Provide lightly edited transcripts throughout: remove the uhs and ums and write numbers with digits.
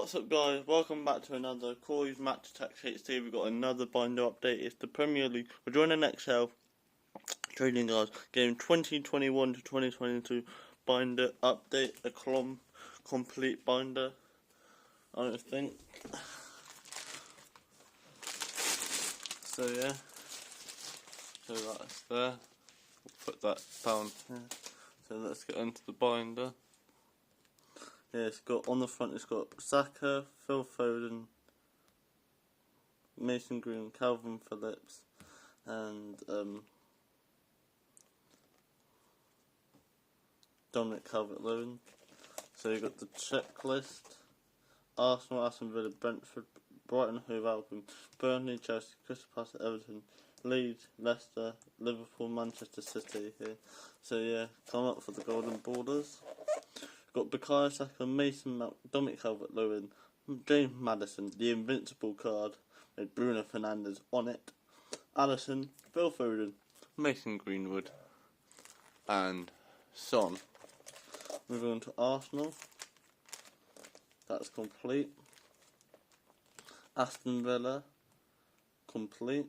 What's up, guys? Welcome back to another Corey's Match Attack HD. We've got another binder update. It's the Premier League. We're joining XL Trading Guys game 2021 to 2022 binder update. A complete binder, I don't think. So yeah, so that's there. We'll put that down here. So let's get into the binder. Yeah, it's got on the front. It's got Saka, Phil Foden, Mason Green, Calvin Phillips, and Dominic Calvert-Lewin. So you got the checklist: Arsenal, Aston Villa, Brentford, Brighton, Hove Albion, Burnley, Chelsea, Crystal Palace, Everton, Leeds, Leicester, Liverpool, Manchester City here. So yeah, come up for the golden borders. Got Bukayo Saka, Mason Mount, Dominic Calvert-Lewin, James Maddison, the invincible card with Bruno Fernandes on it, Alisson, Phil Foden, Mason Greenwood, and Son. Moving on to Arsenal. That's complete. Aston Villa, complete.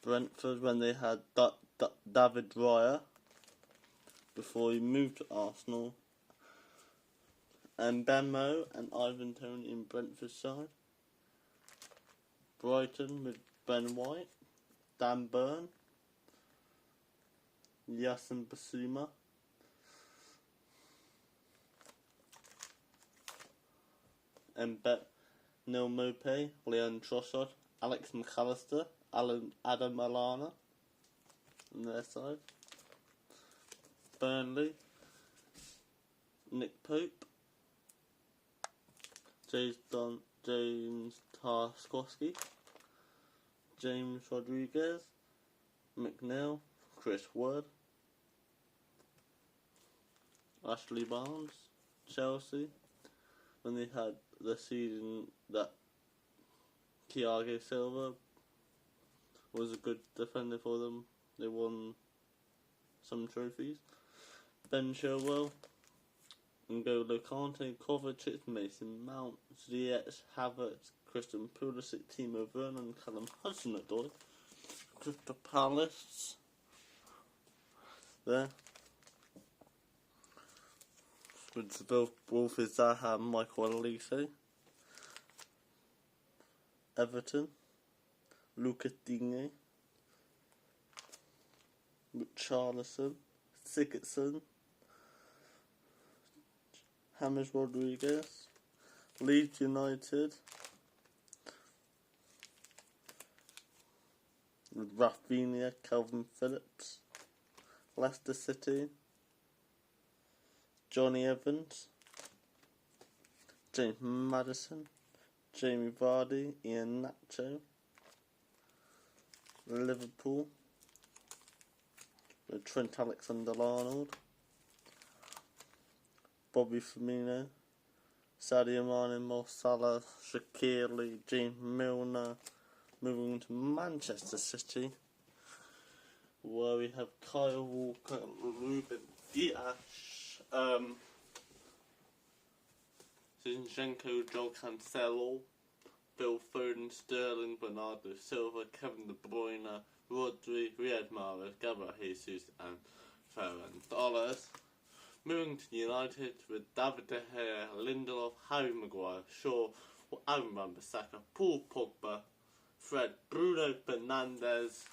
Brentford, when they had David Raya before he moved to Arsenal, and Benmo and Ivan Toney in Brentford side. Brighton with Ben White, Dan Burn, Yasin Basuma, and Neil Maupay, Leon Trossard, Alex McAllister, Adam Alana on their side. Burnley, Nick Pope, James Tarkowski, James Rodriguez, McNeil, Chris Wood, Ashley Barnes, Chelsea, when they had the season that Thiago Silva was a good defender for them. They won some trophies. Ben Chilwell, N'Golo Kante, Kovacic, Mason Mount, Ziyech, Havertz, Christian Pulisic, Timo Werner, Callum Hudson-Odoi, Crystal Palace. There. With the Wolves, Zaha, Michael Olise. Everton, Lucas Digne, Richarlison, Sigurdsson, James Rodriguez, Leeds United, with Rafinha, Calvin Phillips, Leicester City, Johnny Evans, James Maddison, Jamie Vardy, Ian Nacho, Liverpool with Trent Alexander-Arnold, Bobby Firmino, Sadio Mane, Mo Salah, Shaqiri, James Milner. Moving to Manchester City, where we have Kyle Walker, Ruben Dias, Zinchenko, Joel Cancelo, Phil Foden, Sterling, Bernardo Silva, Kevin De Bruyne, Rodri, Riyad Mahrez, Gabriel Jesus, and Ferran Torres. Moving to United with David De Gea, Lindelof, Harry Maguire, Shaw, Aaron Wan-Bissaka, Paul Pogba, Fred, Bruno Fernandes,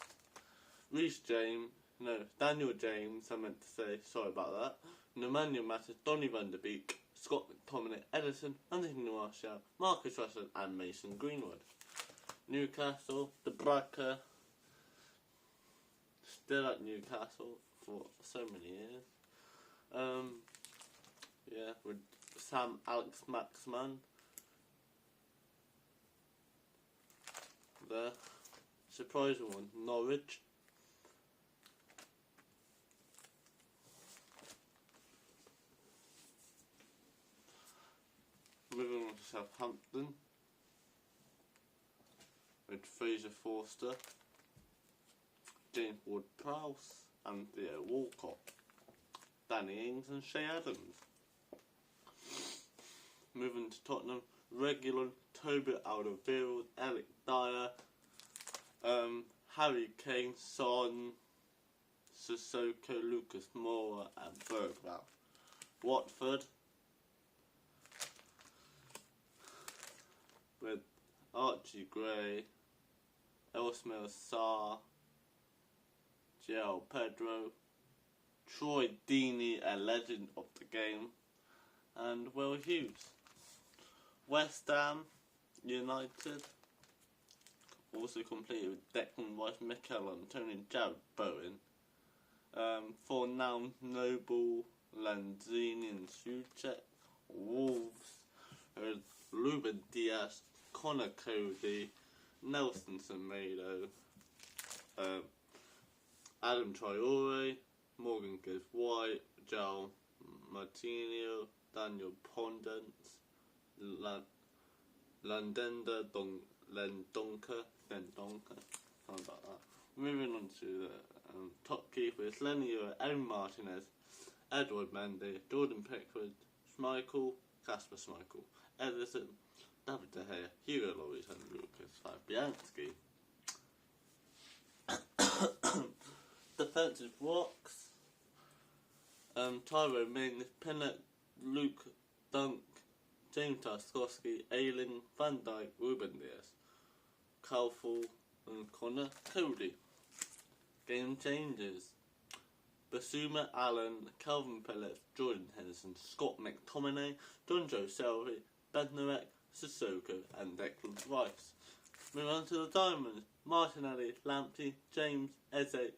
Daniel James, I meant to say, sorry about that, Nemanja Matic, Donny van de Beek, Scott McTominay, Edison, Anthony Martial, Marcus Rashford, and Mason Greenwood. Newcastle, De Bruyne, still at Newcastle for so many years. Yeah, with Sam Alex Maximan there. Surprising one, Norwich. Moving on to Southampton with Fraser Forster, James Ward-Prowse and Theo Walcott. Danny Ings and Shea Adams. Moving to Tottenham, Regulon, Toby Alderweireld, Eric Dyer, Harry Kane, Son, Sissoko, Lucas Moura and Bergvall. Watford, with Archie Gray, Elsmere Sarr, João Pedro, Troy Deeney, a legend of the game, and Will Hughes. West Ham United, also completed with Declan Rice, Mikel Antonio, Jared Bowen, Fornal, Noble, Lanzini and Souček. Wolves, Ruben Dias, Connor Cody, Nelson Semedo, Adam Traore, Morgan Gibbs White, João Martinho, Daniel Pondence, Landenda Lendonka, something like that. Moving on to the top keepers, Lenny Euro, Aaron Martinez, Edward Mendy, Jordan Pickford, Schmeichel, Kasper Schmeichel, Ederson, David De Gea, Hugo Lloris and Lucas Fabianski. Defensive rocks, Tyrone Mings, Pinnock, Luke Dunk, James Tarkowski, Ayling, Van Dijk, Ruben Dias, Calful and Connor Cody. Game changes, Basuma Allen, Calvin Phillips, Jordan Henderson, Scott McTominay, Jonjo Shelby, Bednarek, Sissoko and Declan Rice. Moving on to the Diamonds, Martinelli, Lamptey, James, Eze,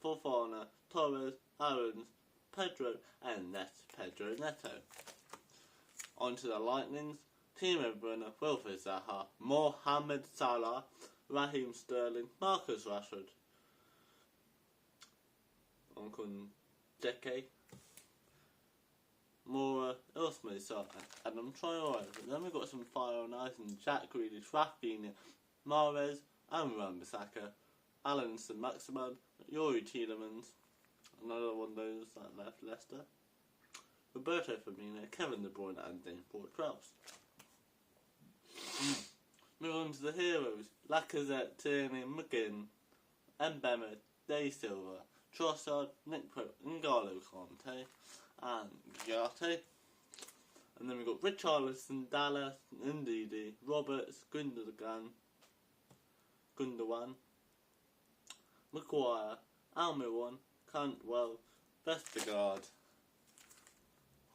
Fofana, Torres, Aarons, Pedro and Pedro Neto. On to the Lightnings, Timo Werner, Wilfried Zaha, Mohamed Salah, Raheem Sterling, Marcus Rashford, Onkun Deke, Moura, Ilsmay Sarr, Adam Traore. Then we've got some fire on ice and Jack Grealish, Rafinha, Mahrez, and Wan-Bissaka, Alan Saint-Maximin, Yuri Tielemans, another one of those that left Leicester, Roberto Firmino, Kevin De Bruyne and Dean Ward-Prowse. Move on to the heroes, Lacazette, Tierney, McGinn, Mbemba, De Silva, Trossard, Nick Pope, N'Golo Kante and Garte. And then we've got Richarlison, Dallas, Ndidi, Roberts, Gundogan, Maguire, Almiron, Cantwell, Vestergaard,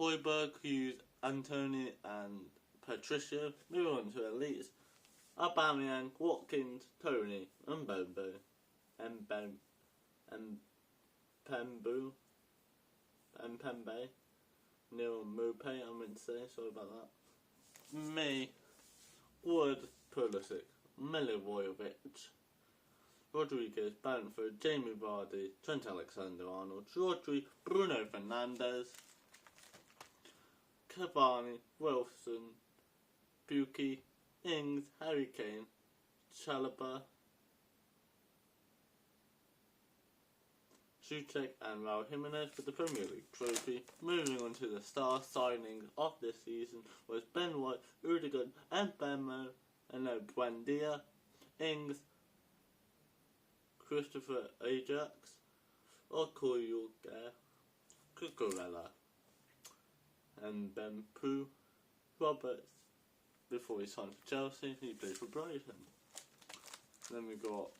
Højbjerg, Hughes, Antony and Patricia. Moving on to elites, Aubameyang, Watkins, Tony, Mbembe, Mpembe, Neil Mope, I meant to say, sorry about that. Me, Wood, Pulisic, Milivojevic, Rodriguez, Bamford, Jamie Vardy, Trent Alexander-Arnold, Rodri, Bruno Fernandes, Cavani, Wilson, Buki, Ings, Harry Kane, Chalobah, Souček and Raul Jimenez for the Premier League trophy. Moving on to the star signings of this season was Ben White, Rudiger, Mbemo, and Buendia, Ings, Christopher Ajax, Okoyoga, Cucurella, and Ben Pooh, Roberts, before he signed for Chelsea, he played for Brighton. Then we got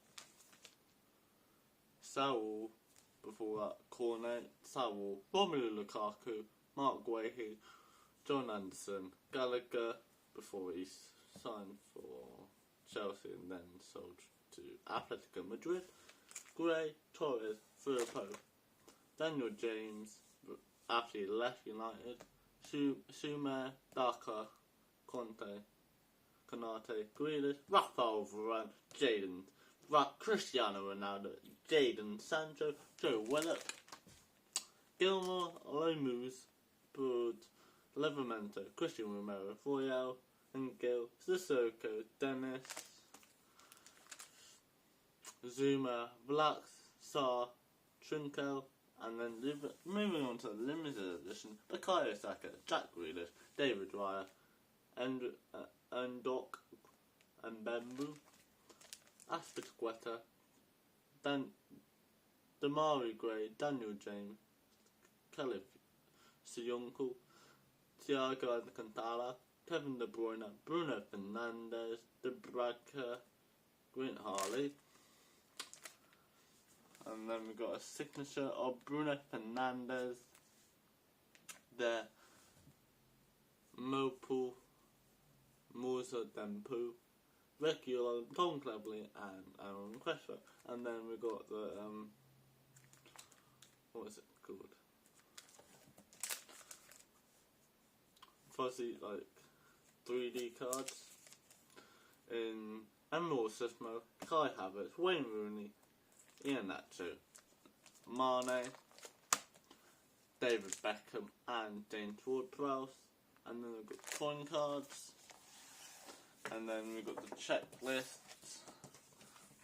Saul, before that, Cornet, Saul, Romelu Lukaku, Mark Guehi, John Anderson, Gallagher, before he signed for Chelsea and then sold to Atletico Madrid, Gray, Torres, Firpo, Daniel James, after he left United, Sumer, Daka, Conte, Konate, Grealish, Rafael Varane, Jadon, Cristiano Ronaldo, Jadon Sancho, Joe Willock, Gilmore, Lomus, Broad, Livramento, Christian Romero, Royale, and Gil, Sissoko, Dennis, Zuma, Vlax, Sarr, Trinkel, And then moving on to the limited edition, Bukayo Saka, Jack Grealish, David Raya, Endok and Bembu, Aspilicueta, Damari Gray, Daniel James, Caleb Siyonku, Thiago Alcantara, Kevin De Bruyne, Bruno Fernandes, De Bruyne, Grant Harley. And then we've got a signature of Bruno Fernandes, the Mopu, Musa Dempu, Regular, Tom Cleverley, and Aaron Crespo. And then we've got the, what is it called? Fuzzy, like, 3D cards in Emerald Sismo, Kai Havertz, Wayne Rooney, Ian Nacho, Mane, David Beckham, and James Ward-Prowse. And then we've got coin cards. And then we've got the checklist.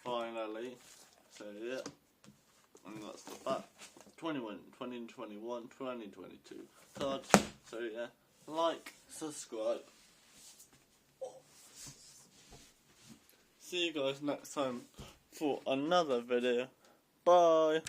Finally. So yeah. And that's the back. 2021, 2022 cards. So yeah. Like, subscribe. See you guys next time for another video. Bye.